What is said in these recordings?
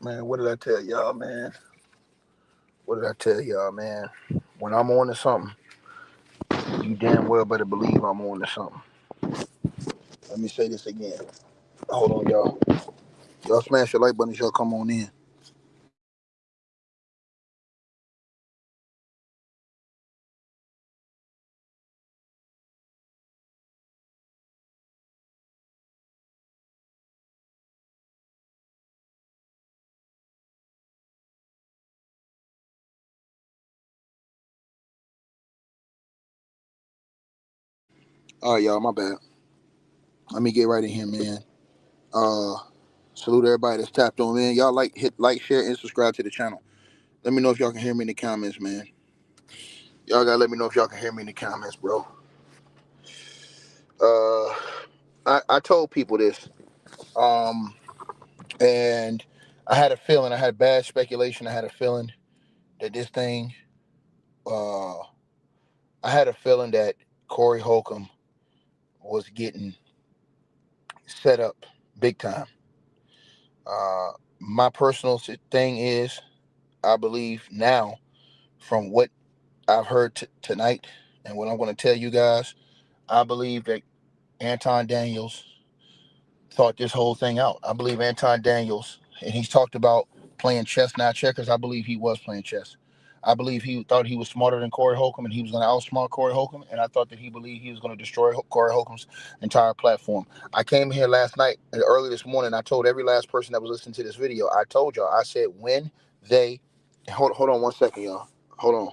Man, what did I tell y'all, man? What did I tell y'all, man? When I'm on to something, you damn well better believe I'm on to something. Let me say this again. Hold on, y'all. Y'all smash your like button, y'all come on in. All right, y'all, my bad. Let me get right in here, man. Uh, Salute everybody that's tapped on in. Y'all hit like, share, and subscribe to the channel. Let me know if y'all can hear me in the comments, man. Y'all gotta let me know if y'all can hear me in the comments, bro. Uh, I told people this. Um, and I had a feeling. I had bad speculation. I had a feeling that this thing. Uh, I had a feeling that Corey Holcomb was getting set up big time. Uh, my personal thing is, I believe now, from what I've heard tonight and what I'm going to tell you guys, I believe that Anton Daniels thought this whole thing out. I believe Anton Daniels, and he's talked about playing chess, not checkers. I believe he was playing chess. I believe he thought he was smarter than Corey Holcomb and he was going to outsmart Corey Holcomb. And I thought that he believed he was going to destroy Corey Holcomb's entire platform. I came here last night and early this morning. I told every last person that was listening to this video, I told y'all, I said, when they, hold on 1 second, y'all. Hold on.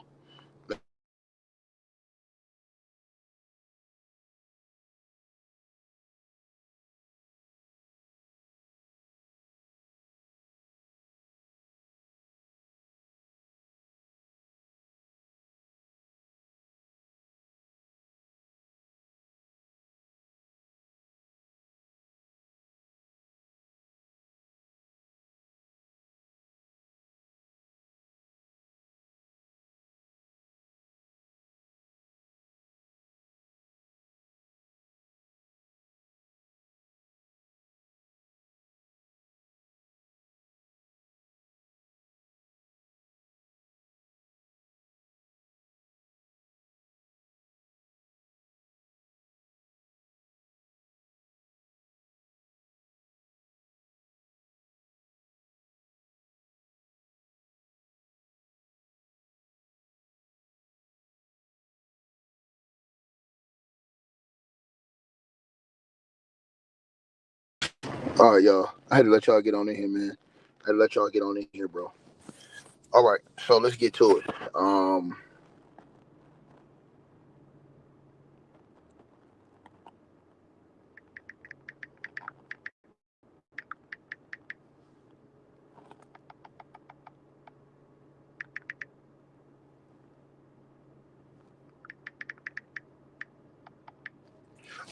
All right, y'all. I had to let y'all get on in here, man. I had to let y'all get on in here, bro. All right, so let's get to it.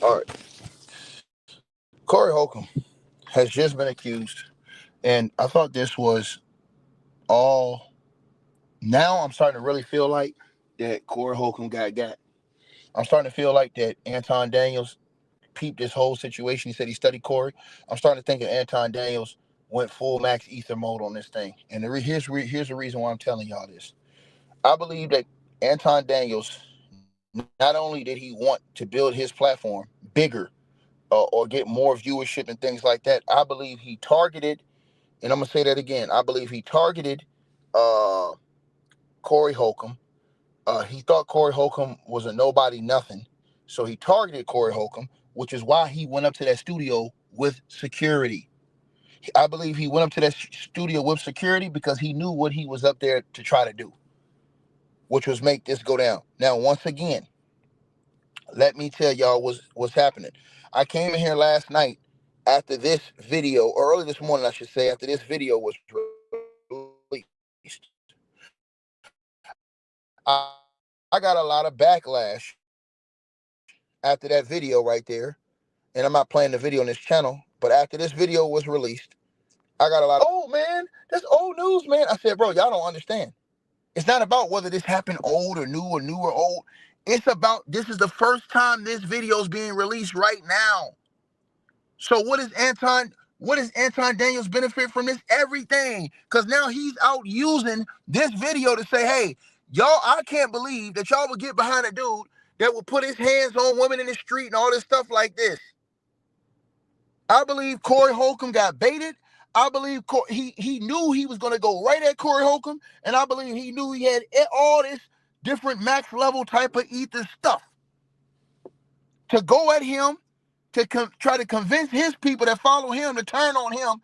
All right. Corey Holcomb has just been accused, and I thought this was all. Now I'm starting to really feel like that Corey Holcomb got. I'm starting to feel like that Anton Daniels peeped this whole situation. He said he studied Corey. I'm starting to think that Anton Daniels went full max ether mode on this thing. And here's the reason why I'm telling y'all this. I believe that Anton Daniels, not only did he want to build his platform bigger or get more viewership and things like that, I believe he targeted, and I'm going to say that again, I believe he targeted uh, Corey Holcomb. He thought Corey Holcomb was a nobody nothing. So he targeted Corey Holcomb, which is why he went up to that studio with security. I believe he went up to that studio with security because he knew what he was up there to try to do, which was make this go down. Now, once again, let me tell y'all what's happening. I came in here last night after this video, or early this morning, I should say, after this video was released. I got a lot of backlash after that video right there. And I'm not playing the video on this channel, but after this video was released, I got a lot of, oh man, that's old news, man. I said, bro, y'all don't understand. It's not about whether this happened old or new or old. It's about, this is the first time this video is being released right now. So what is Anton? What does Anton Daniels benefit from this? Everything. Because now he's out using this video to say, hey, y'all, I can't believe that y'all would get behind a dude that would put his hands on women in the street and all this stuff like this. I believe Corey Holcomb got baited. I believe he knew he was going to go right at Corey Holcomb, and I believe he knew he had all this different max level type of ether stuff to go at him, to try to convince his people that follow him to turn on him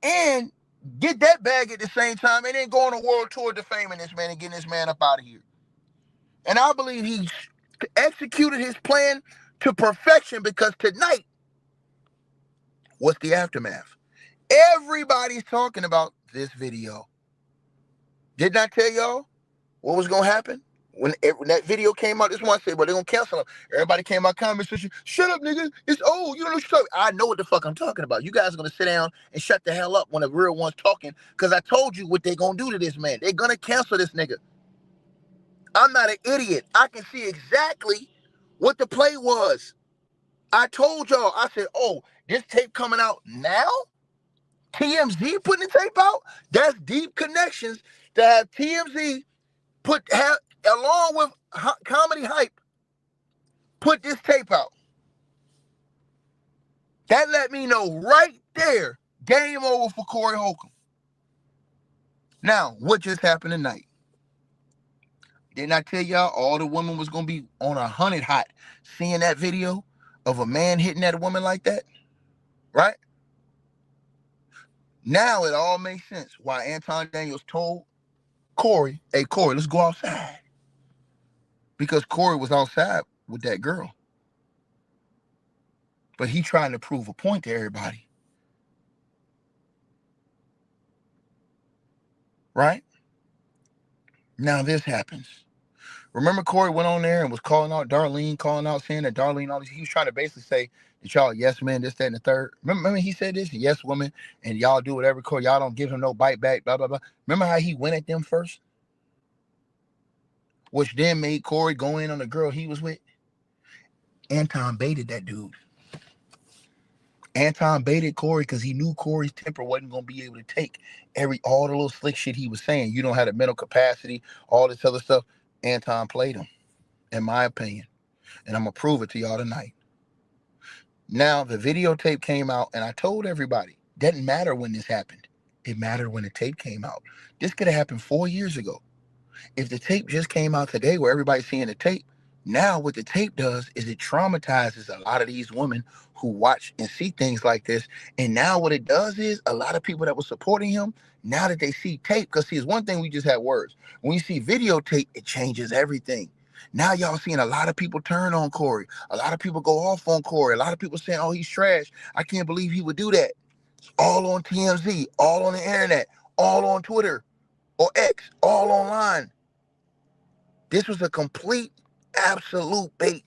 and get that bag at the same time, and then go on a world tour defaming this man and getting this man up out of here. And I believe he executed his plan to perfection, because tonight was the aftermath. Everybody's talking about this video. Didn't I tell y'all what was going to happen? When that video came out, this one I said, but they're going to cancel him. Everybody came out comment section, shut up, nigga. It's old. You don't know what you're talking about. I know what the fuck I'm talking about. You guys are going to sit down and shut the hell up when the real one's talking, because I told you what they're going to do to this man. They're going to cancel this nigga. I'm not an idiot. I can see exactly what the play was. I told y'all, I said, oh, this tape coming out now? TMZ putting the tape out? That's deep connections to have TMZ along with Comedy Hype, put this tape out. That let me know right there, game over for Corey Holcomb. Now, what just happened tonight? Didn't I tell y'all all the women was going to be on 100 hot seeing that video of a man hitting that woman like that? Right? Now it all makes sense why Anton Daniels told Corey, hey, Corey, let's go outside. Because Corey was outside with that girl. But he trying to prove a point to everybody. Right? Now this happens. Remember Corey went on there and was calling out Darlene, saying that Darlene, all this. He was trying to basically say that y'all yes men, this, that, and the third. Remember he said this? Yes woman, and y'all do whatever, Corey. Y'all don't give him no bite back, blah, blah, blah. Remember how he went at them first? Which then made Corey go in on the girl he was with? Anton baited that dude. Anton baited Corey because he knew Corey's temper wasn't going to be able to take all the little slick shit he was saying. You don't have the mental capacity, all this other stuff. Anton played him, in my opinion. And I'm going to prove it to y'all tonight. Now, the videotape came out, and I told everybody, doesn't matter when this happened. It mattered when the tape came out. This could have happened 4 years ago. If the tape just came out today where everybody's seeing the tape, now what the tape does is it traumatizes a lot of these women who watch and see things like this. And now what it does is a lot of people that were supporting him, now that they see tape, because see, it's one thing we just had words. When you see videotape, it changes everything. Now y'all seeing a lot of people turn on Corey. A lot of people go off on Corey. A lot of people saying, oh, he's trash. I can't believe he would do that. It's all on TMZ, all on the internet, all on Twitter or X, all online. This was a complete, absolute bait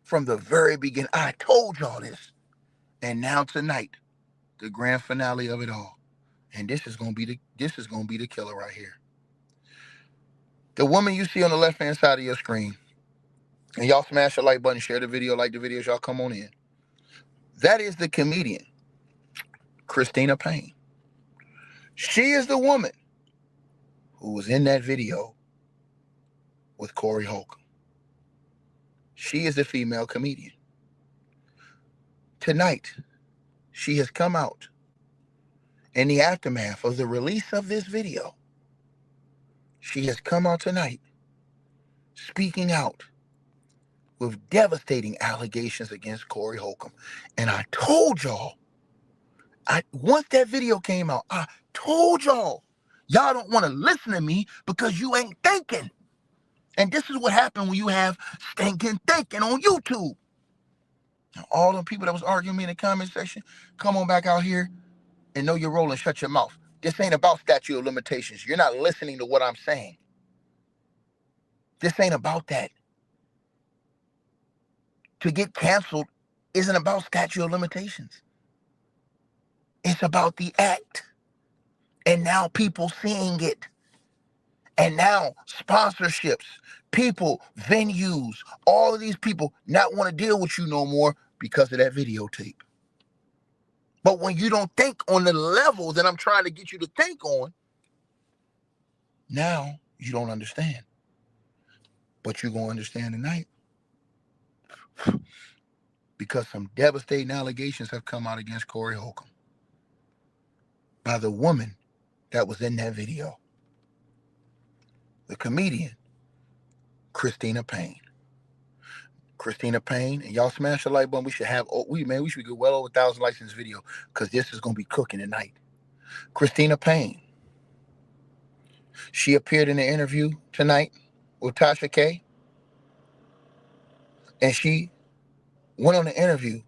from the very beginning. I told y'all this. And now tonight, the grand finale of it all. And this is gonna be the killer right here. The woman you see on the left-hand side of your screen, and y'all smash the like button, share the video, like the videos, y'all come on in. That is the comedian, Christina Payne. She is the woman who was in that video with Corey Holcomb. She is a female comedian. Tonight, she has come out in the aftermath of the release of this video. She has come out tonight speaking out with devastating allegations against Corey Holcomb. And I told y'all, once that video came out, I told y'all don't want to listen to me because you ain't thinking. And this is what happened when you have stinking thinking on YouTube. Now, all the people that was arguing me in the comment section, come on back out here and know your role and shut your mouth. This ain't about statute of limitations. You're not listening to what I'm saying. This ain't about that. To get canceled isn't about statute of limitations. It's about the act. And now people seeing it. And now sponsorships, people, venues, all of these people not want to deal with you no more because of that videotape. But when you don't think on the level that I'm trying to get you to think on, now you don't understand. But you're going to understand tonight because some devastating allegations have come out against Corey Holcomb by the woman that was in that video, the comedian, Christina Payne. Christina Payne, and y'all smash the like button. We should have, we should get well over 1,000 likes in this video because this is going to be cooking tonight. Christina Payne, she appeared in an interview tonight with Tasha K, and she went on the interview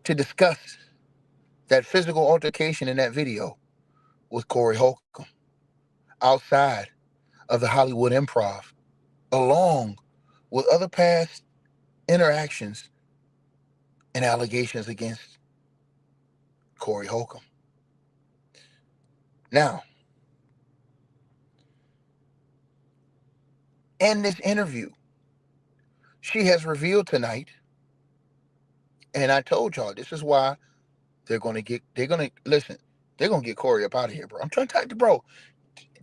to discuss that physical altercation in that video with Corey Holcomb outside of the Hollywood Improv, along with other past interactions and allegations against Corey Holcomb. Now, in this interview, she has revealed tonight, and I told y'all this is why they're gonna get Corey up out of here, bro. I'm trying to tell you, bro.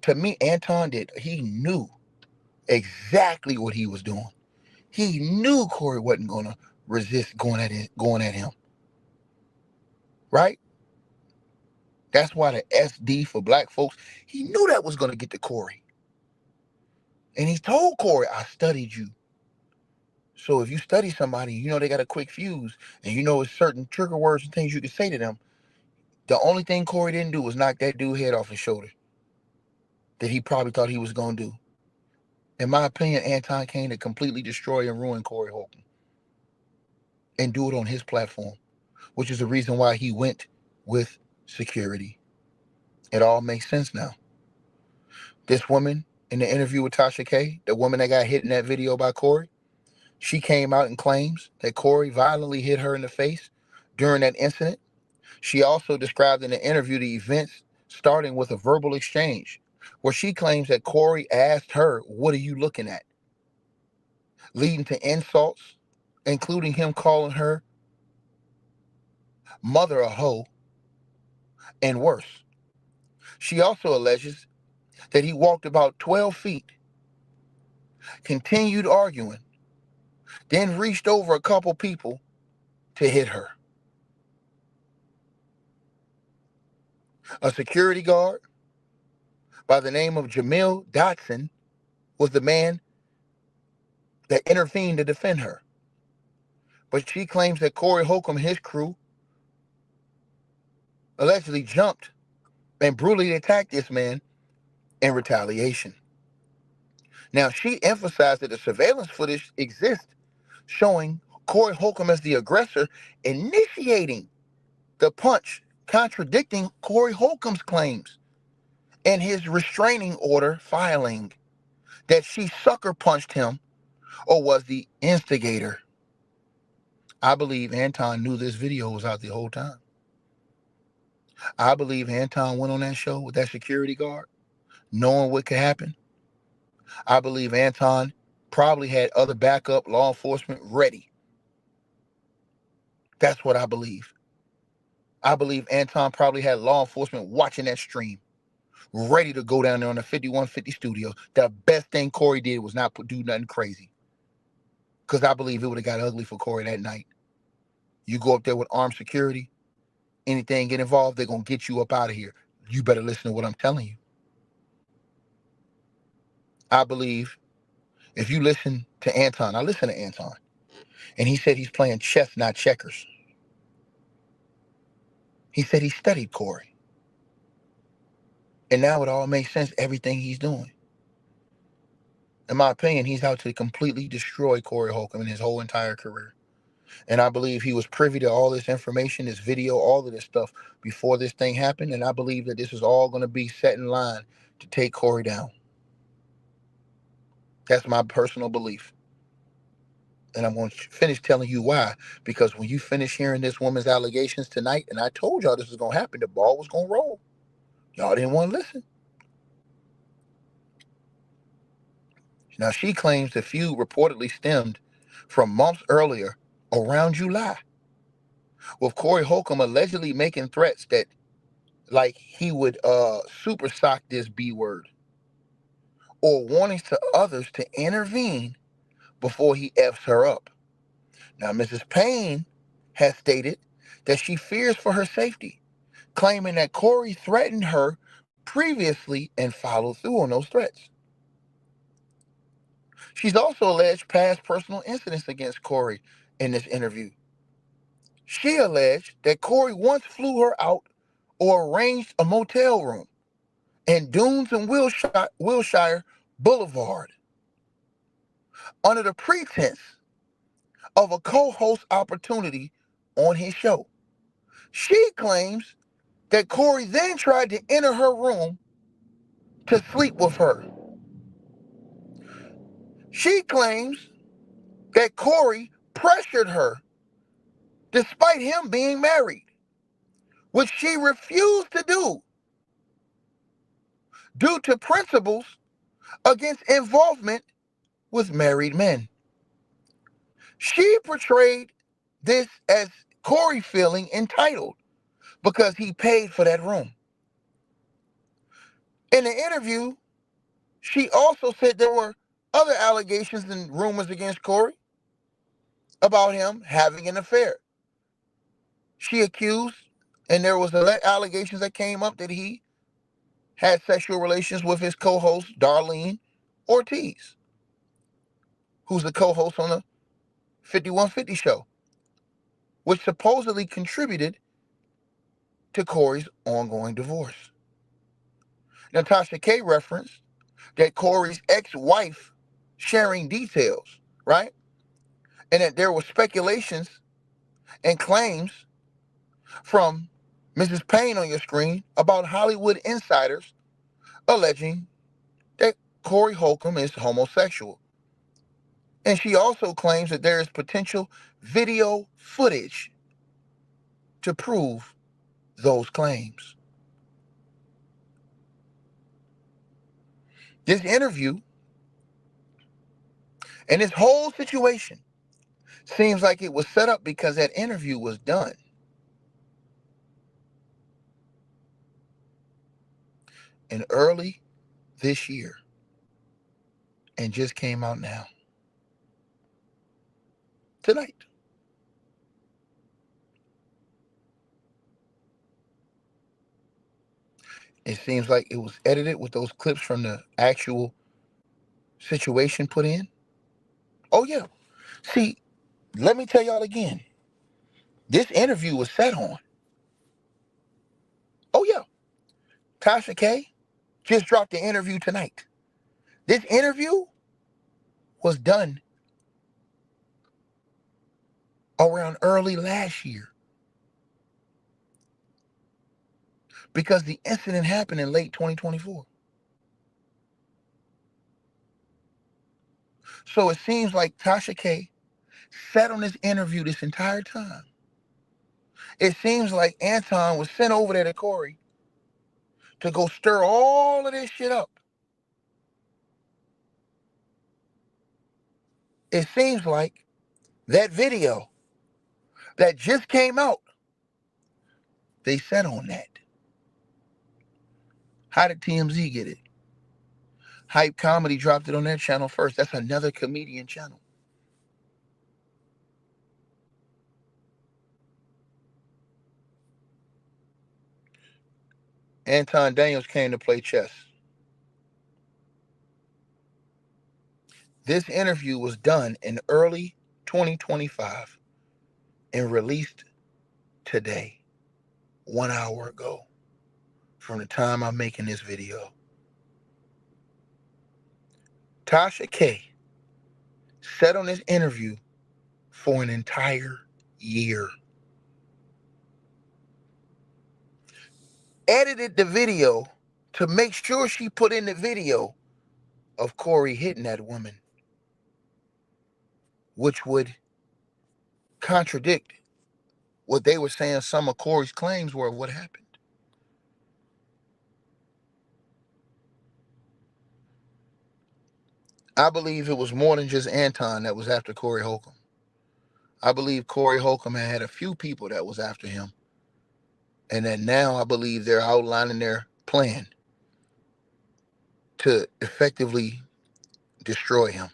To me, Anton he knew exactly what he was doing. He knew Corey wasn't gonna resist going at him. Right? That's why the SD for black folks, he knew that was gonna get to Corey. And he told Corey, I studied you. So if you study somebody, you know they got a quick fuse, and you know it's certain trigger words and things you can say to them. The only thing Corey didn't do was knock that dude's head off his shoulder that he probably thought he was gonna do. In my opinion, Anton came to completely destroy and ruin Corey Holcomb and do it on his platform, which is the reason why he went with security. It all makes sense now. This woman in the interview with Tasha K, the woman that got hit in that video by Corey, she came out and claims that Corey violently hit her in the face during that incident. She also described in the interview the events starting with a verbal exchange where she claims that Corey asked her, "What are you looking at?" leading to insults, including him calling her mother a hoe and worse. She also alleges that he walked about 12 feet, continued arguing, then reached over a couple people to hit her. A security guard by the name of Jamil Dotson was the man that intervened to defend her. But she claims that Corey Holcomb and his crew allegedly jumped and brutally attacked this man in retaliation. Now, she emphasized that the surveillance footage exists showing Corey Holcomb as the aggressor initiating the punch, contradicting Corey Holcomb's claims and his restraining order filing that she sucker punched him or was the instigator. I believe Anton knew this video was out the whole time. I believe Anton went on that show with that security guard, knowing what could happen. I believe Anton probably had other backup law enforcement ready. That's what I believe. I believe Anton probably had law enforcement watching that stream, ready to go down there on the 5150 studio. The best thing Corey did was not do nothing crazy. Because I believe it would have got ugly for Corey that night. You go up there with armed security, anything get involved, they're going to get you up out of here. You better listen to what I'm telling you. I believe if you listen to Anton, I listen to Anton, and he said he's playing chess, not checkers. He said he studied Corey. And now it all makes sense, everything he's doing. In my opinion, he's out to completely destroy Corey Holcomb in his whole entire career. And I believe he was privy to all this information, this video, all of this stuff before this thing happened. And I believe that this is all going to be set in line to take Corey down. That's my personal belief. And I'm going to finish telling you why. Because when you finish hearing this woman's allegations tonight, and I told y'all this was going to happen, the ball was going to roll. Y'all didn't want to listen. Now, she claims the feud reportedly stemmed from months earlier, around July, with Corey Holcomb allegedly making threats that like he would super sock this B word, or warnings to others to intervene before he F's her up. Now, Mrs. Payne has stated that she fears for her safety, claiming that Corey threatened her previously and followed through on those threats. She's also alleged past personal incidents against Corey in this interview. She alleged that Corey once flew her out or arranged a motel room in Dunes and Wilshire Boulevard under the pretense of a co-host opportunity on his show. She claims that Corey then tried to enter her room to sleep with her. She claims that Corey pressured her despite him being married, which she refused to do due to principles against involvement with married men. She portrayed this as Corey feeling entitled because he paid for that room. In the interview, she also said there were other allegations and rumors against Corey about him having an affair. She accused, and there was allegations that came up that he had sexual relations with his co-host, Darlene Ortiz, who's the co-host on the 5150 show, which supposedly contributed to Corey's ongoing divorce. Natasha K referenced that Corey's ex-wife sharing details, right? And that there were speculations and claims from Mrs. Payne on your screen about Hollywood insiders alleging that Corey Holcomb is homosexual. And she also claims that there is potential video footage to prove those claims. This interview and this whole situation seems like it was set up because that interview was done in early this year and just came out now, tonight. It seems like it was edited with those clips from the actual situation put in. Oh, yeah. See, let me tell y'all again. This interview was set on. Oh, yeah. Tasha K just dropped the interview tonight. This interview was done around early last year because the incident happened in late 2024. So it seems like Tasha K sat on this interview this entire time. It seems like Anton was sent over there to Corey to go stir all of this shit up. It seems like that video that just came out, they sat on that. How did TMZ get it? Hype Comedy dropped it on their channel first. That's another comedian channel. Anton Daniels came to play chess. This interview was done in early 2025 and released today, 1 hour ago, from the time I'm making this video. Tasha K sat on this interview for an entire year. Edited the video to make sure she put in the video of Corey hitting that woman, which would contradict what they were saying some of Corey's claims were of what happened. I believe it was more than just Anton that was after Corey Holcomb. I believe Corey Holcomb had a few people that was after him, and that now I believe they're outlining their plan to effectively destroy him.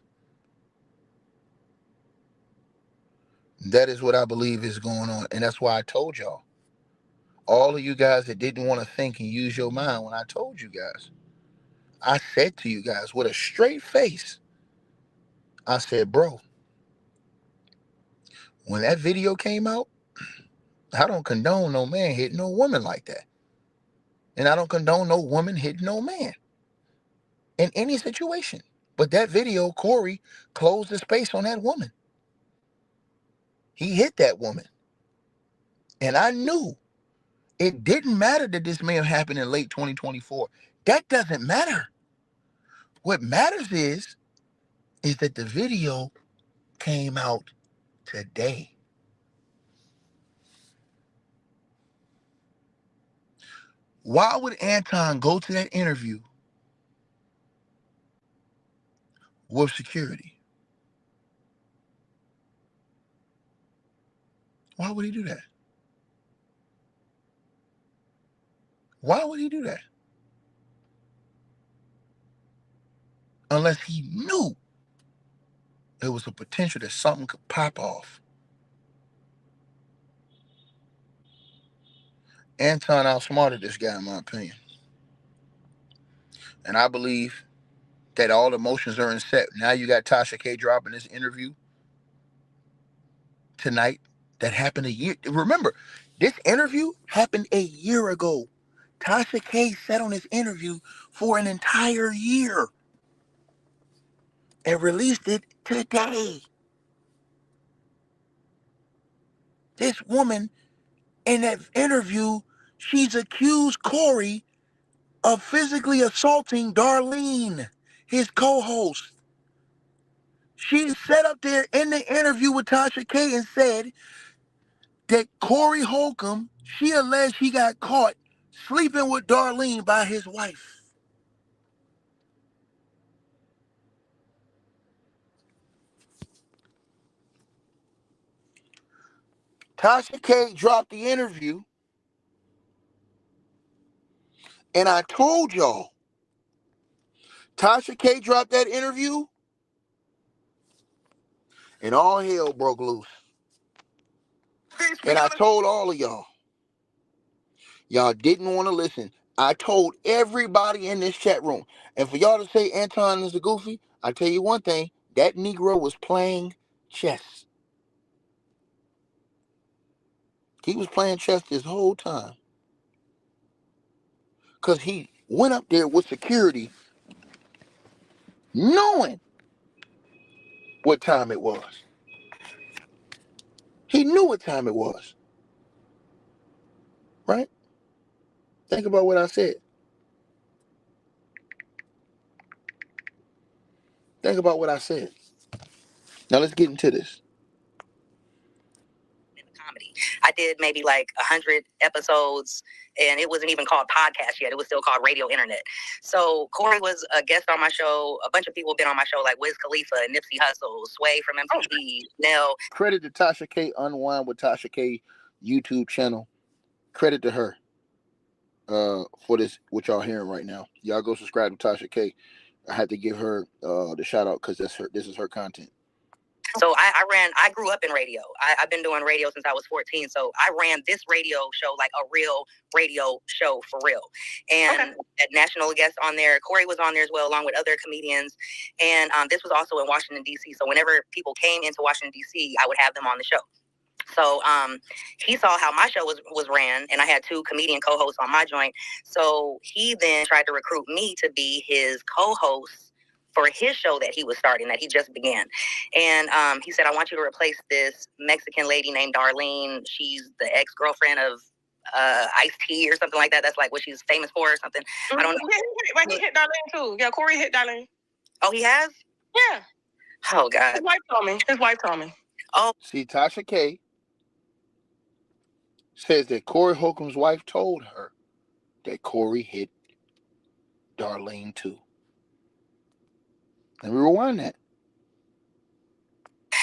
That is what I believe is going on, and that's why I told y'all. All of you guys that didn't want to think and use your mind, when I told you guys, I said to you guys with a straight face, I said, bro, when that video came out, I don't condone no man hitting no woman like that. And I don't condone no woman hitting no man in any situation. But that video, Corey closed the space on that woman. He hit that woman. And I knew it didn't matter that this may have happened in late 2024. That doesn't matter. What matters is that the video came out today. Why would Anton go to that interview with security? Why would he do that? Why would he do that? Unless he knew there was a potential that something could pop off. Anton outsmarted this guy, in my opinion. And I believe that all the emotions are in set. Now you got Tasha K dropping this interview tonight that happened a year. Remember, this interview happened a year ago. Tasha K sat on this interview for an entire year and released it today. This woman in that interview, she's accused Corey of physically assaulting Darlene, his co-host. She sat up there in the interview with Tasha K and said that Corey Holcomb, she alleged he got caught sleeping with Darlene by his wife. Tasha K dropped the interview, and I told y'all, Tasha K dropped that interview, and all hell broke loose. And I told all of y'all didn't want to listen. I told everybody in this chat room. And for y'all to say Anton is a goofy, I tell you one thing, that Negro was playing chess. He was playing chess this whole time. Because he went up there with security knowing what time it was. He knew what time it was. Right? Think about what I said. Think about what I said. Now let's get into this. Comedy. I did maybe like 100 episodes, and it wasn't even called podcast yet. It was still called Radio Internet. So Corey was a guest on my show. A bunch of people have been on my show, like Wiz Khalifa, Nipsey Hussle, Sway from MTV, Nell. Credit to Tasha K. Unwind with Tasha K. YouTube channel. Credit to her for this, what y'all hearing right now. Y'all go subscribe to Tasha K. I had to give her the shout out because this is her content. So I grew up in radio. I've been doing radio since I was 14. So I ran this radio show like a real radio show for real. And a national guest on there. Corey was on there as well, along with other comedians. And this was also in Washington, D.C. So whenever people came into Washington, D.C., I would have them on the show. So he saw how my show was ran, and I had 2 comedian co-hosts on my joint. So he then tried to recruit me to be his co-host for his show that he was starting, that he just began. And he said, I want you to replace this Mexican lady named Darlene. She's the ex-girlfriend of Ice-T or something like that. That's like what she's famous for or something. Mm-hmm. I don't know. But he hit Darlene too. Yeah, Corey hit Darlene. Oh, he has? Yeah. Oh, God. His wife told me. Oh. See, Tasha K. says that Corey Holcomb's wife told her that Corey hit Darlene too. Let me rewind that.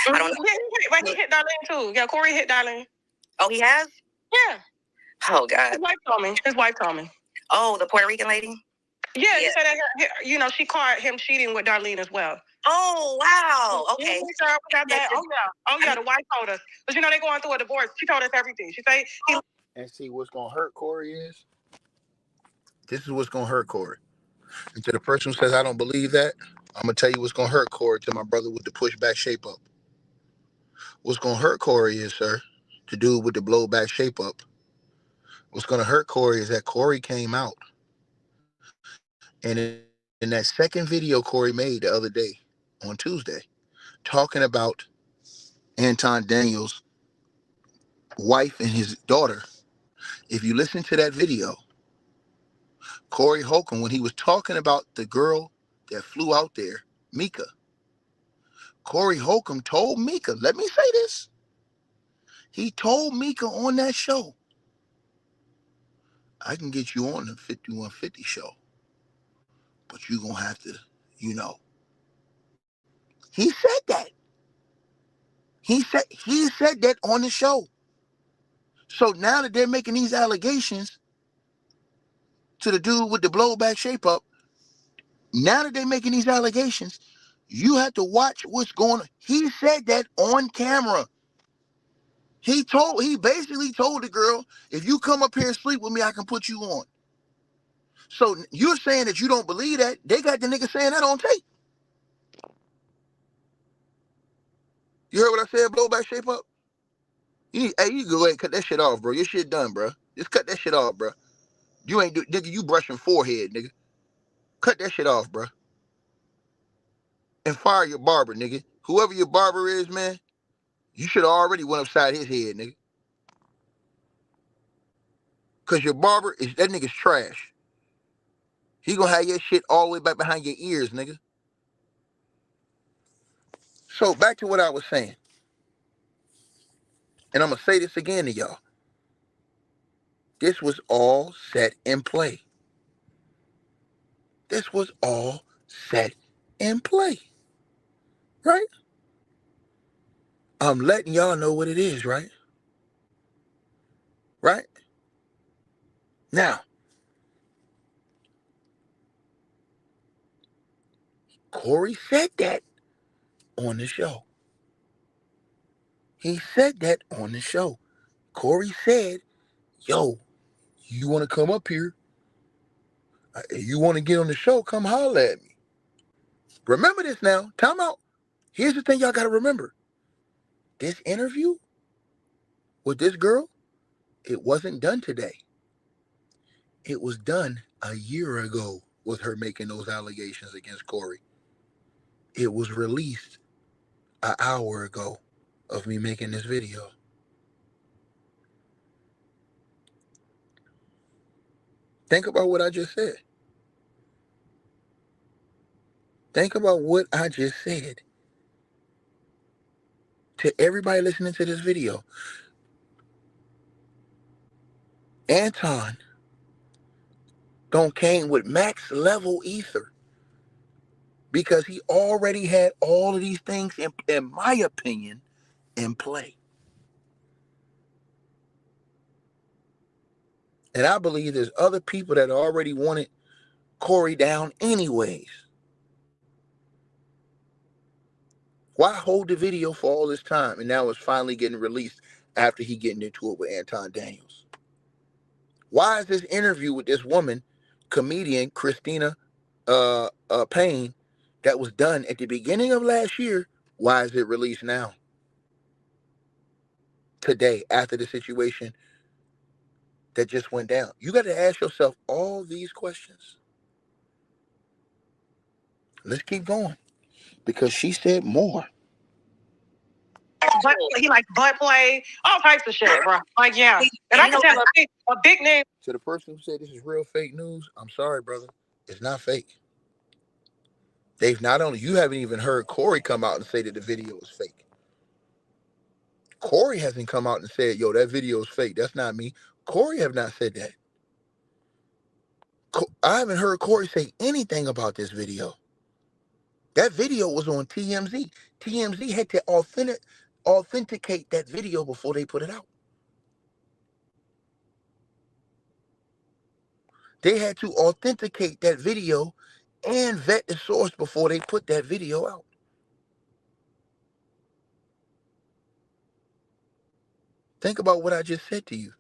I don't know. But he hit Darlene too. Yeah, Corey hit Darlene. Oh, he has? Yeah. Oh, God. His wife told me. Oh, the Puerto Rican lady? Yeah, she said that she caught him cheating with Darlene as well. Oh, wow. Okay. Oh, yeah, the wife told us. But they're going through a divorce. She told us everything. She said And see, what's going to hurt Corey is, this is what's going to hurt Corey. And to the person who says, I don't believe that, I'm going to tell you what's going to hurt Corey, to my brother with the pushback shape up. What's going to hurt Corey is, sir, the dude with the blowback shape up. What's going to hurt Corey is that Corey came out. And in that second video Corey made the other day, on Tuesday, talking about Anton Daniels' wife and his daughter, if you listen to that video, Corey Holcomb, when he was talking about the girl that flew out there, Mika, Corey Holcomb told Mika, let me say this, he told Mika on that show, I can get you on the 5150 show, but you're going to have to, He said that. He said that on the show. So now that they're making these allegations to the dude with the blowback shape up, now that they're making these allegations, you have to watch what's going on. He said that on camera. He basically told the girl, if you come up here and sleep with me, I can put you on. So you're saying that you don't believe that. They got the nigga saying that on tape. You heard what I said, blowback shape up? You go ahead and cut that shit off, bro. Your shit done, bro. Just cut that shit off, bro. You ain't nigga, you brushing forehead, nigga. Cut that shit off, bro. And fire your barber, nigga. Whoever your barber is, man, you should have already went upside his head, nigga. Cause your barber that nigga's trash. He gonna have your shit all the way back behind your ears, nigga. So back to what I was saying. And I'm gonna say this again to y'all. This was all set in play. This was all set in play. Right? I'm letting y'all know what it is, right? Right? Now, Corey said that on the show. He said that on the show. Corey said, yo, you want to come up here? You want to get on the show? Come holler at me. Remember this now. Time out. Here's the thing y'all got to remember. This interview with this girl, it wasn't done today. It was done a year ago with her making those allegations against Corey. It was released an hour ago of me making this video. Think about what I just said. Think about what I just said. To everybody listening to this video, Anton came with max level ether because he already had all of these things, in my opinion, in play. And I believe there's other people that already wanted Corey down anyways. Why hold the video for all this time and now it's finally getting released after he getting into it with Anton Daniels? Why is this interview with this woman, comedian Christina Payne, that was done at the beginning of last year, why is it released now? Today, after the situation that just went down. You got to ask yourself all these questions. Let's keep going. Because she said more. He likes butt play, all types of shit, bro. Like, yeah. And I can tell a big name. To the person who said this is real fake news, I'm sorry, brother. It's not fake. You haven't even heard Corey come out and say that the video is fake. Corey hasn't come out and said, yo, that video is fake. That's not me. Corey have not said that. I haven't heard Corey say anything about this video. That video was on TMZ. TMZ had to authenticate that video before they put it out. They had to authenticate that video and vet the source before they put that video out. Think about what I just said to you.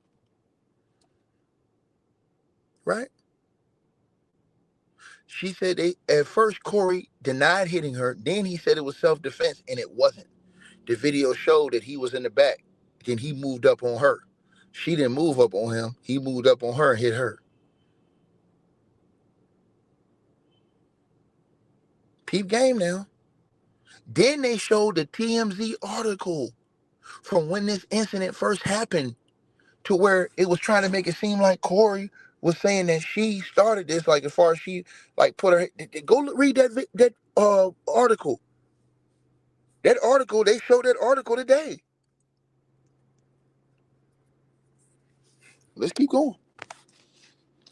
Right? She said at first Corey denied hitting her. Then he said it was self-defense, and it wasn't. The video showed that he was in the back. Then he moved up on her. She didn't move up on him. He moved up on her and hit her. Peep game now. Then they showed the TMZ article from when this incident first happened, to where it was trying to make it seem like Corey was saying that she started this, like as far as she like put her. Go read that article. That article, they showed that article today. Let's keep going.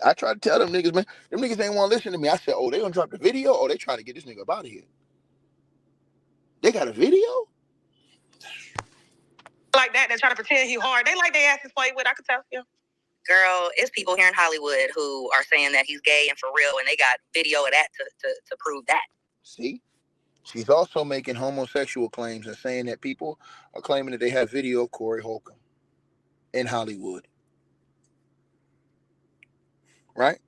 I tried to tell them niggas, man. Them niggas ain't want to listen to me. I said, oh, they gonna drop the video? Oh, they trying to get this nigga up out of here. They got a video? Like that, they're trying to pretend he hard. They like they asses played with, I could tell you. Girl, it's people here in Hollywood who are saying that he's gay and for real, and they got video of that to prove that. See? She's also making homosexual claims and saying that people are claiming that they have video of Corey Holcomb in Hollywood. Right?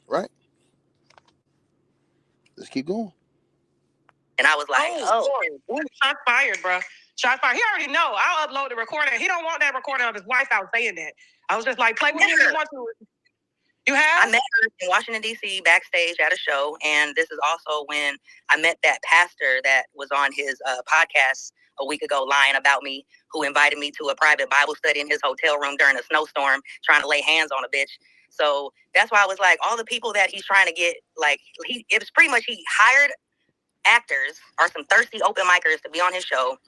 Right? Let's keep going. And I was like, shots fired, bro. Shots fired. He already know. I'll upload the recording. He don't want that recording of his wife out saying that. I was just like, play with me if you want to. You have? I met her in Washington, D.C. backstage at a show. And this is also when I met that pastor that was on his podcast a week ago lying about me, who invited me to a private Bible study in his hotel room during a snowstorm, trying to lay hands on a bitch. So that's why I was like, all the people that he's trying to get, like, it was pretty much he hired actors or some thirsty open micers to be on his show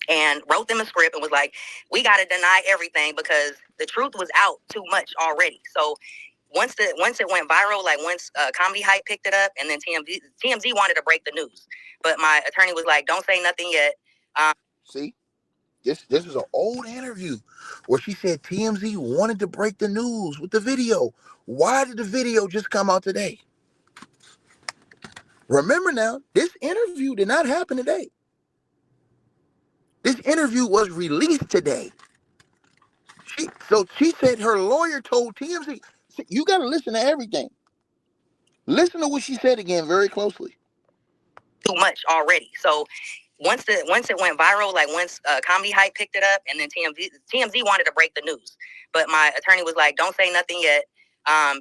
and wrote them a script and was like, we got to deny everything because the truth was out too much already. So once it went viral, like once Comedy Hype picked it up, and then TMZ wanted to break the news, but my attorney was like, don't say nothing yet. See, this is an old interview where she said TMZ wanted to break the news with the video. Why did the video just come out today? Remember now, this interview did not happen today. This interview was released today. She said her lawyer told TMZ, you got to listen to everything. Listen to what she said again very closely. Too much already. So once it went viral, like once Comedy Hype picked it up, and then TMZ wanted to break the news, but my attorney was like, don't say nothing yet.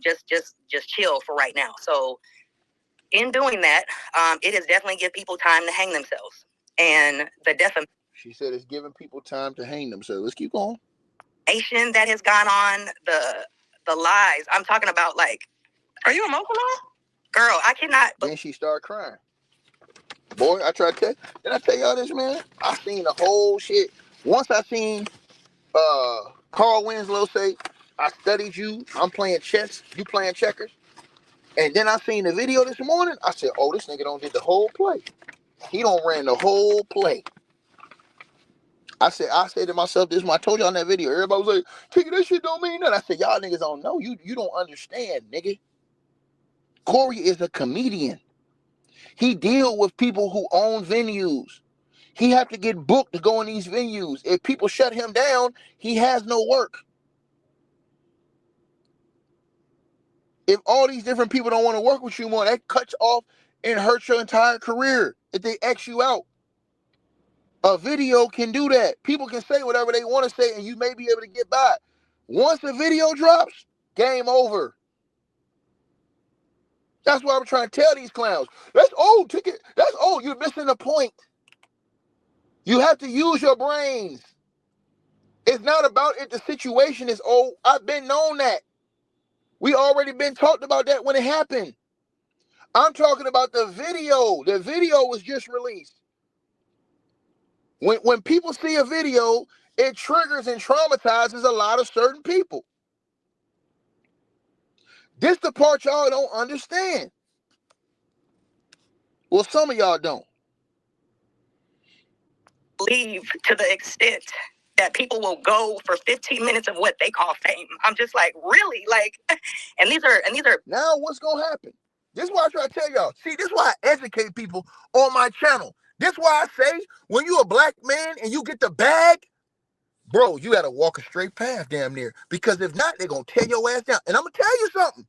Just chill for right now. So in doing that, it has definitely given people time to hang themselves. And the defamation. She said it's giving people time to hang themselves. Let's keep going. That has gone on, the lies. I'm talking about, like, are you emotional? Girl, I cannot. Then she started crying. Boy, I tried to tell. Did I tell y'all this, man? I seen the whole shit. Once I seen Carl Winslow say, I studied you. I'm playing chess. You playing checkers. And then I seen the video this morning. I said, oh, this nigga don't did the whole play. He don't ran the whole play. I said to myself, this is what I told y'all in that video. Everybody was like, Tiki, that shit don't mean nothing. I said, y'all niggas don't know. You don't understand, nigga. Corey is a comedian. He deal with people who own venues. He have to get booked to go in these venues. If people shut him down, he has no work. If all these different people don't want to work with you more, that cuts off and hurts your entire career if they X you out. A video can do that. People can say whatever they want to say, and you may be able to get by. Once the video drops, game over. That's what I'm trying to tell these clowns. That's old, Ticket. That's old. You're missing the point. You have to use your brains. It's not about if the situation is old. I've been known that. We already been talked about that when it happened. I'm talking about the video. The video was just released. When people see a video, it triggers and traumatizes a lot of certain people. This the part y'all don't understand. Well, some of y'all don't. Leave to the extent that people will go for 15 minutes of what they call fame. I'm just like, really? Like, and these are now what's gonna happen? This is why I try to tell y'all. See, this is why I educate people on my channel. This is why I say when you a black man and you get the bag, bro, you gotta walk a straight path damn near. Because if not, they're gonna tear your ass down. And I'm gonna tell you something.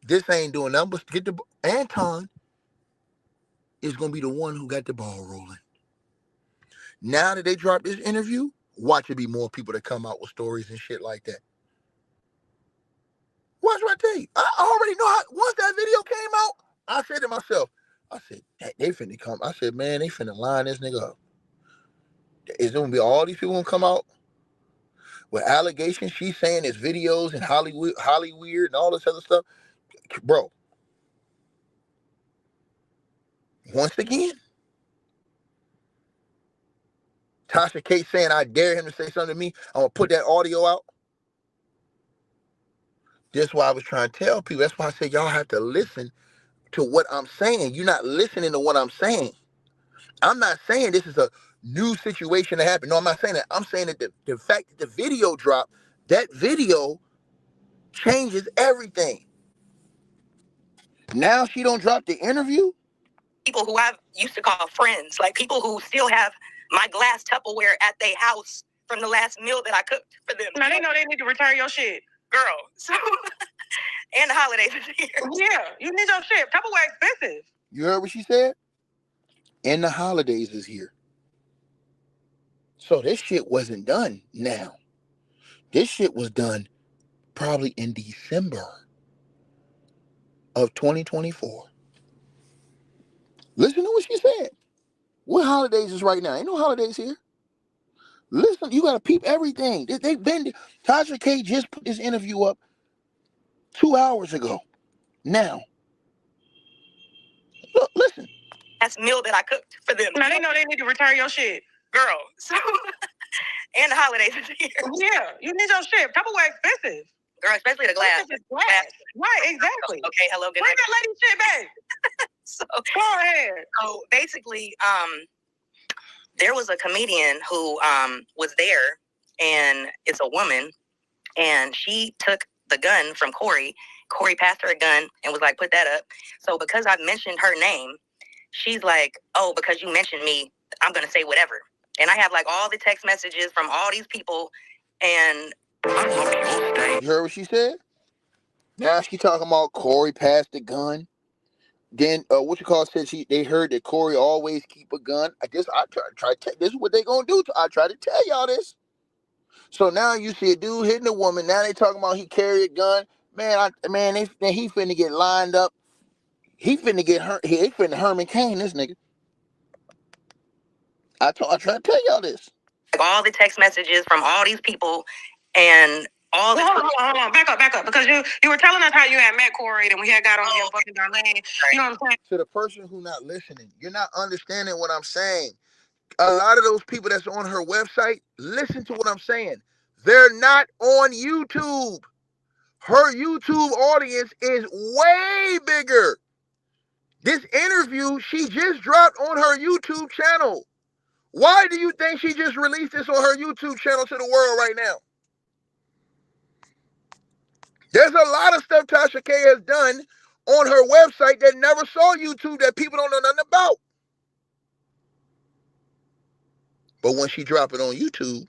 This ain't doing nothing but get the Anton is gonna be the one who got the ball rolling. Now that they dropped this interview, watch it be more people that come out with stories and shit like that. Watch what I tell you. I already know how. Once that video came out, I said to myself, I said, they finna come. I said, man, they finna line this nigga up. Is there gonna be all these people gonna come out with allegations? She's saying it's videos and Hollywood and all this other stuff. Bro, once again, Tasha K saying, I dare him to say something to me. I'm gonna put that audio out. That's why I was trying to tell people. That's why I said y'all have to listen to what I'm saying. You're not listening to what I'm saying. I'm not saying this is a new situation that happened. No, I'm not saying that. I'm saying that the fact that the video dropped, that video changes everything. Now she don't drop the interview. People who I used to call friends, like people who still have my glass Tupperware at their house from the last meal that I cooked for them. Now they know they need to return your shit. Girl, so, and the holidays is here. Yeah, you need your shit. Tupperware expensive. You heard what she said? And the holidays is here. So this shit wasn't done now. This shit was done probably in December of 2024. Listen to what she said. What holidays is right now? Ain't no holidays here. Listen, you got to peep everything. They've been... Tasha K just put this interview up 2 hours ago. Now, look, listen. That's meal that I cooked for them. Now they know they need to return your shit. Girl, so... and the holidays is here. Yeah, you need your shit. Tupperware expensive. Girl, especially the glass. Glass. Right, exactly. Okay, hello, good night. Bring that lady shit back. So, go ahead. So, basically, there was a comedian who was there, and it's a woman, and she took the gun from Corey. Corey passed her a gun and was like, put that up. So, because I mentioned her name, she's like, oh, because you mentioned me, I'm going to say whatever. And I have like all the text messages from all these people, and you heard what she said? Now she talking about Corey passed the gun. Then said they heard that Corey always keep a gun. I try to this is what they gonna do. I try to tell y'all this. So now you see a dude hitting a woman. Now they talking about he carry a gun. Man, he finna get lined up. He finna get hurt. He finna Herman Cain this nigga. I try to tell y'all this. All the text messages from all these people and all the... Hold on. Back up. Because you were telling us how you had met Corey and we had got on your fucking Darlene. Right. You know what I'm saying? To the person who not listening, you're not understanding what I'm saying. A lot of those people that's on her website, listen to what I'm saying. They're not on YouTube. Her YouTube audience is way bigger. This interview she just dropped on her YouTube channel. Why do you think she just released this on her YouTube channel to the world right now? There's a lot of stuff Tasha K has done on her website that never saw YouTube that people don't know nothing about. But when she drop it on YouTube,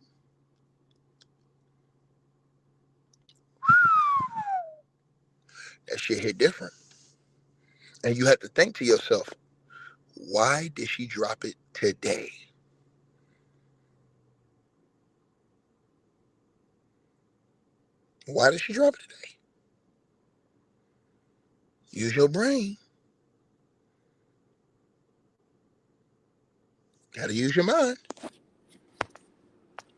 that shit hit different. And you have to think to yourself, why did she drop it today? Why did she drop it today? Use your brain. Gotta use your mind.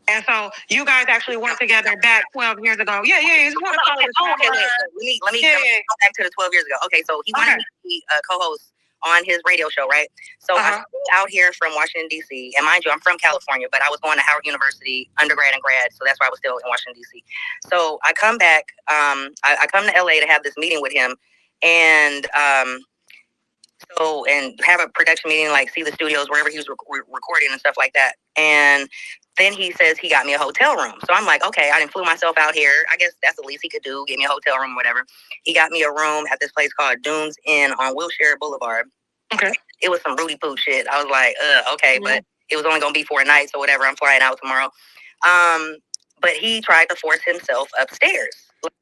And so you guys actually worked together back 12 years ago. Yeah. Just want to let me go back to the 12 years ago. Okay, so he wanted me to be a co-host on his radio show, right? So I flew out here from Washington, D.C. And mind you, I'm from California, but I was going to Howard University, undergrad and grad, so that's why I was still in Washington, D.C. So I come back, I come to L.A. to have this meeting with him, and So, and have a production meeting, like see the studios, wherever he was recording and stuff like that. And then he says he got me a hotel room. So I'm like, okay, I didn't flew myself out here. I guess that's the least he could do, get me a hotel room or whatever. He got me a room at this place called Dunes Inn on Wilshire Boulevard. Okay. It was some Rudy Poo shit. I was like, okay, but it was only going to be for a night. So whatever, I'm flying out tomorrow. But he tried to force himself upstairs.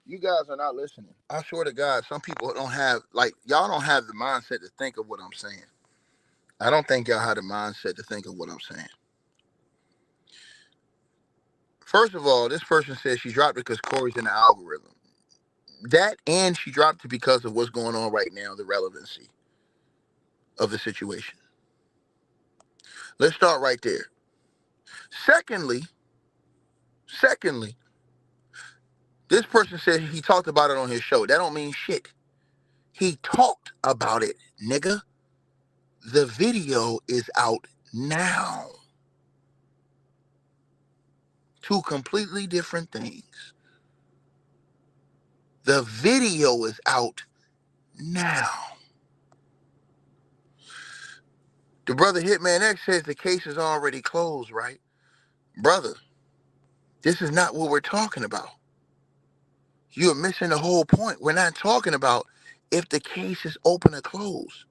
You guys are not listening. I swear to God, some people don't have, like, y'all don't have the mindset to think of what I'm saying. I don't think y'all have the mindset to think of what I'm saying. First of all, this person says she dropped it because Corey's in the algorithm. That, and she dropped it because of what's going on right now, the relevancy of the situation. Let's start right there. Secondly, this person said he talked about it on his show. That don't mean shit. He talked about it, nigga. The video is out now. Two completely different things. The video is out now. The brother Hitman X says the case is already closed, right? Brother, this is not what we're talking about. You're missing the whole point. We're not talking about if the case is open or closed.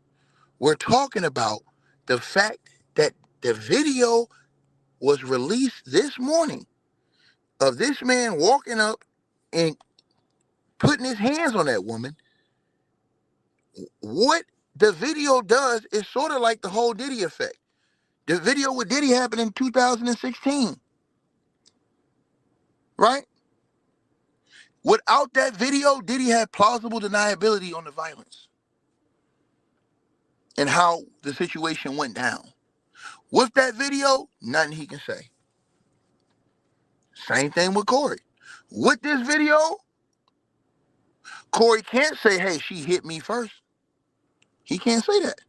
We're talking about the fact that the video was released this morning of this man walking up and putting his hands on that woman. What the video does is sort of like the whole Diddy effect. The video with Diddy happened in 2016, right? Without that video, Diddy had plausible deniability on the violence and how the situation went down. With that video, nothing he can say. Same thing with Corey. With this video, Corey can't say, hey, she hit me first. He can't say that.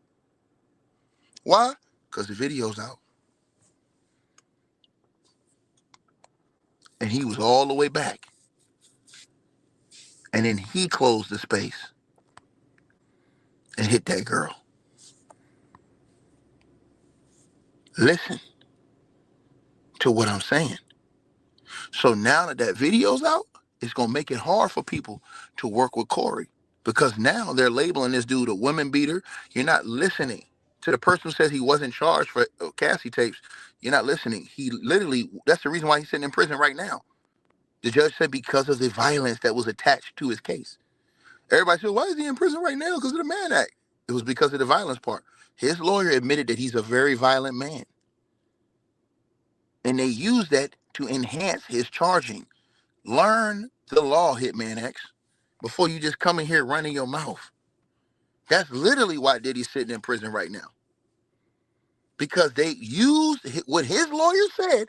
Why? Because the video's out. And he was all the way back. And then he closed the space and hit that girl. Listen to what I'm saying. So now that that video's out, it's going to make it hard for people to work with Corey. Because now they're labeling this dude a woman beater. You're not listening to the person who says he wasn't charged for Cassie tapes. You're not listening. He literally, that's the reason why he's sitting in prison right now. The judge said because of the violence that was attached to his case. Everybody said, why is he in prison right now? Because of the Mann Act. It was because of the violence part. His lawyer admitted that he's a very violent man. And they used that to enhance his charging. Learn the law, Hitman X, before you just come in here running your mouth. That's literally why Diddy's sitting in prison right now. Because they used what his lawyer said,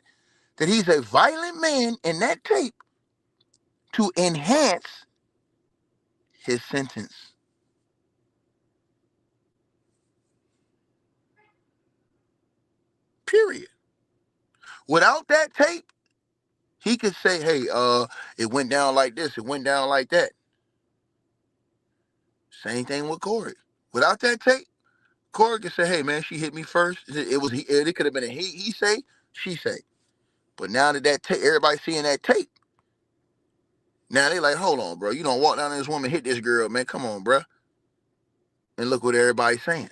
that he's a violent man in that tape, to enhance his sentence. Period. Without that tape, he could say, hey, it went down like this, it went down like that. Same thing with Corey. Without that tape, Corey could say, hey man, she hit me first. It could have been a he say, she say. But now that everybody seeing that tape, now they like, hold on, bro. You don't walk down to this woman, hit this girl, man. Come on, bro. And look what everybody's saying.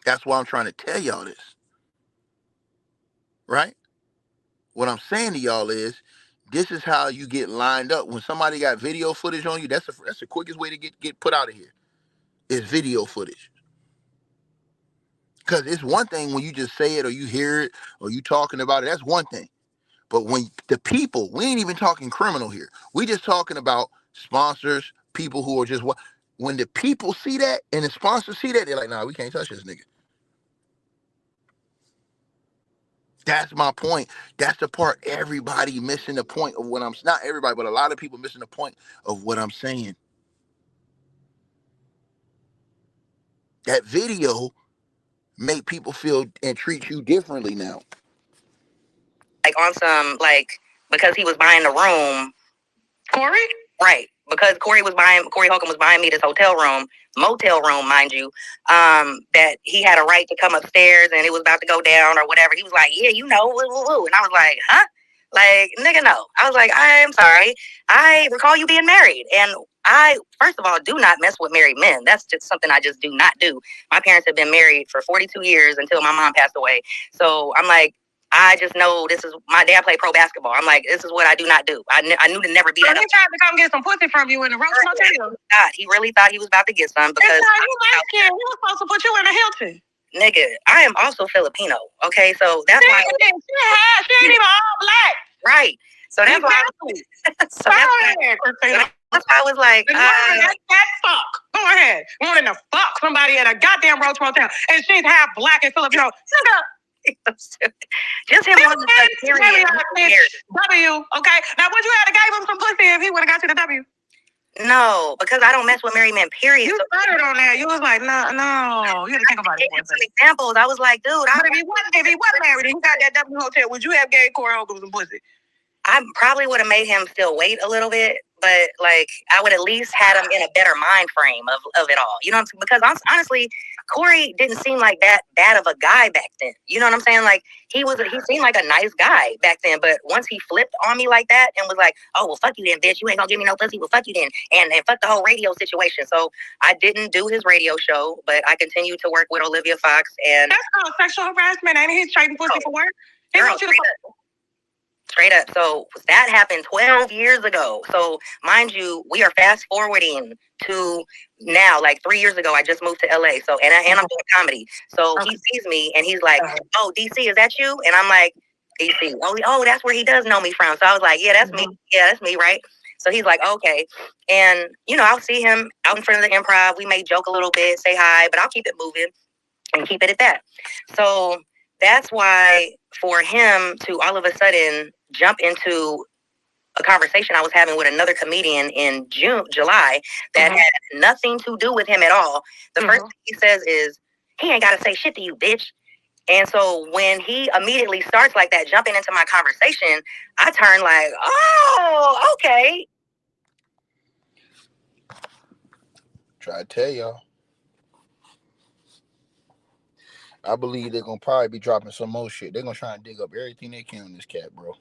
That's why I'm trying to tell y'all this. Right? What I'm saying to y'all is, this is how you get lined up. When somebody got video footage on you, that's the quickest way to get put out of here. Is video footage. Because it's one thing when you just say it or you hear it or you talking about it. That's one thing. But when the people, we ain't even talking criminal here. We just talking about sponsors, people who are just what. When the people see that and the sponsors see that, they're like, nah, we can't touch this nigga. That's my point. That's the part everybody missing the point of what I'm, not everybody, but a lot of people missing the point of what I'm saying. That video make people feel and treat you differently now. Like on some, like, because he was buying the room. Corey? Right. because Corey Holcomb was buying me this motel room, mind you, that he had a right to come upstairs and it was about to go down or whatever. He was like, yeah, woo, woo, woo. And I was like, huh? Like, nigga, no. I was like, I'm sorry. I recall you being married. And I, first of all, do not mess with married men. That's just something I just do not do. My parents have been married for 42 years until my mom passed away. So I'm like, I just know this is, my dad played pro basketball. I'm like, this is what I do not do. I knew to never be that. He tried to come get some pussy from you in the Roach Motel. He really thought he was about to get some because he was supposed to put you in a Hilton. Nigga, I am also Filipino. Okay, so that's why she ain't even all black. Right. So that's why. So that's why I was like, that fuck. Go ahead. Wanting to fuck somebody at a goddamn Roach Motel, and she's half black and Filipino. Just him wanting to period. W, okay? Now, would you have gave him some pussy if he would have got you the W? No, because I don't mess with married men, period. You started on that. You was like, no. You had to think about it. Some examples. I was like, dude, if he wasn't married and he got that W hotel, would you have gave Corey Holcomb some pussy? I probably would have made him still wait a little bit, but like I would at least had him in a better mind frame of it all. You know, because honestly, Corey didn't seem like that bad of a guy back then. You know what I'm saying? Like he seemed like a nice guy back then, but once he flipped on me like that and was like, "Oh well, fuck you then, bitch. You ain't gonna give me no pussy. Well, fuck you then," and fuck the whole radio situation. So I didn't do his radio show, but I continued to work with Olivia Fox, and that's called sexual harassment. Ain't he trading pussy for work? He wants you to. Straight up. So that happened 12 years ago. So mind you, we are fast forwarding to now, like 3 years ago, I just moved to LA. So, and I'm doing comedy. So he sees me and he's like, "Oh, DC, is that you?" And I'm like, DC. Oh, that's where he does know me from. So I was like, yeah, that's me. Yeah, that's me. Right. So he's like, okay. And, you know, I'll see him out in front of the Improv. We may joke a little bit, say hi, but I'll keep it moving and keep it at that. So that's why for him to all of a sudden jump into a conversation I was having with another comedian in July that had nothing to do with him at all. The first thing he says is, "He ain't got to say shit to you, bitch." And so when he immediately starts like that, jumping into my conversation, I turn like, "Oh, okay." Try to tell y'all. I believe they're going to probably be dropping some more shit. They're going to try and dig up everything they can on this cat, bro.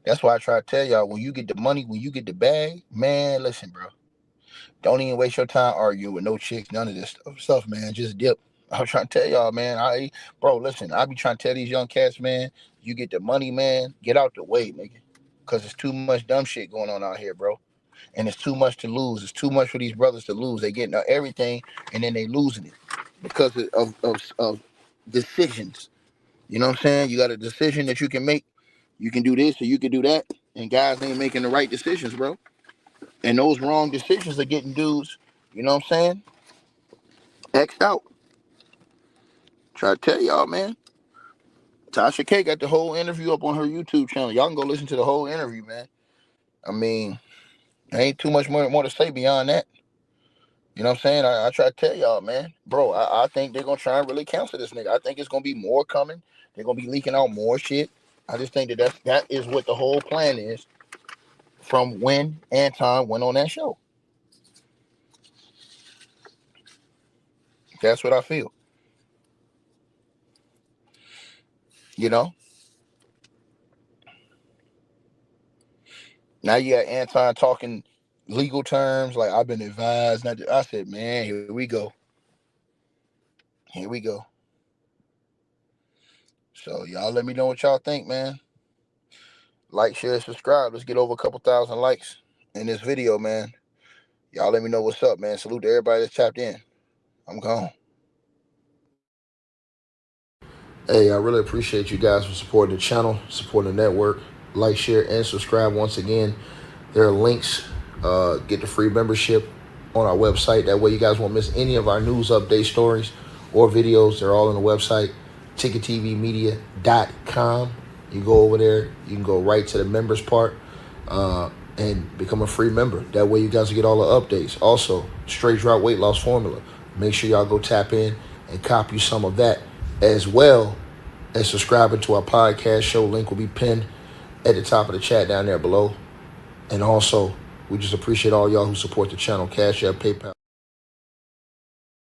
That's why I try to tell y'all, when you get the money, when you get the bag, man, listen, bro. Don't even waste your time arguing with no chicks, none of this stuff, man. Just dip. I'm trying to tell y'all, man. Listen, I be trying to tell these young cats, man, you get the money, man, get out the way, nigga. Because there's too much dumb shit going on out here, bro. And it's too much to lose. It's too much for these brothers to lose. They getting everything, and then they losing it because of decisions. You know what I'm saying? You got a decision that you can make. You can do this or you can do that. And guys ain't making the right decisions, bro. And those wrong decisions are getting dudes, you know what I'm saying, X'd out. Try to tell y'all, man. Tasha K got the whole interview up on her YouTube channel. Y'all can go listen to the whole interview, man. I mean, there ain't too much more to say beyond that. You know what I'm saying? I try to tell y'all, man. Bro, I think they're going to try and really cancel this nigga. I think it's going to be more coming. They're going to be leaking out more shit. I just think that is what the whole plan is from when Anton went on that show. That's what I feel. You know? Now you got Anton talking legal terms, like I've been advised not to. I said, man, here we go. Here we go. So y'all let me know what y'all think, man. Like, share, subscribe. Let's get over a couple thousand likes in this video, man. Y'all let me know what's up, man. Salute to everybody that's tapped in. I'm gone. Hey, I really appreciate you guys for supporting the channel, supporting the network. Like, share, and subscribe once again. There are links. Get the free membership on our website. That way you guys won't miss any of our news update stories or videos. They're all on the website, ticketvmedia.com. You go over there. You can go right to the members part and become a free member. That way you guys will get all the updates. Also, straight drought weight loss formula. Make sure y'all go tap in and copy some of that, as well as subscribing to our podcast show. Link will be pinned at the top of the chat down there below. And also, We just appreciate all y'all who support the channel. Cash App, PayPal.